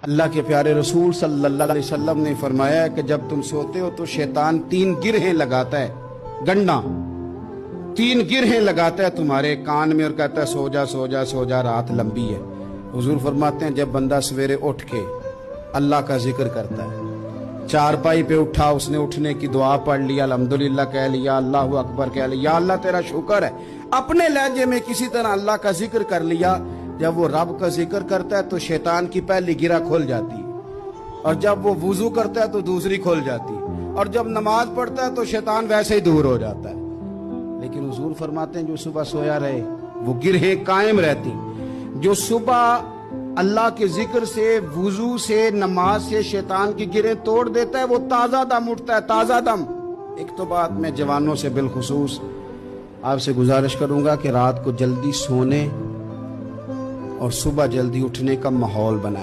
अल्लाह के प्यारे रसूल सल्लल्लाहु अलैहि वसल्लम ने फरमाया कि जब तुम सोते हो तो शैतान 3 गिरहें लगाता है, गंडा 3 गिरहें लगाता है तुम्हारे कान में और कहता है सो जा सो जा सो जा, रात लंबी है। हुजूर फरमाते हैं जब बंदा सवेरे उठ के अल्लाह का जिक्र करता है, चारपाई पे उठा, उसने उठने की दुआ पढ़ लिया, अल्हम्दुलिल्लाह कह लिया, अल्लाहु अकबर कह लिया, अल्लाह तेरा शुक्र है, अपने लहजे में किसी तरह अल्लाह का जिक्र कर लिया। जब वो रब का जिक्र करता है तो शैतान की पहली गिरा खुल जाती है, और जब वो वुजू करता है तो दूसरी खुल जाती है, और जब नमाज पढ़ता है तो शैतान वैसे ही दूर हो जाता है। लेकिन हुजूर फरमाते हैं जो सुबह सोया रहे वो गिरहें कायम रहती। जो सुबह अल्लाह के जिक्र से, वुजू से, नमाज से शैतान की गिरें तोड़ देता है, वो ताज़ा दम उठता है, ताज़ा दम। एक तो बात मैं जवानों से बिलखुसूस आपसे गुजारिश करूंगा कि रात को जल्दी सोने और सुबह जल्दी उठने का माहौल बनाएं।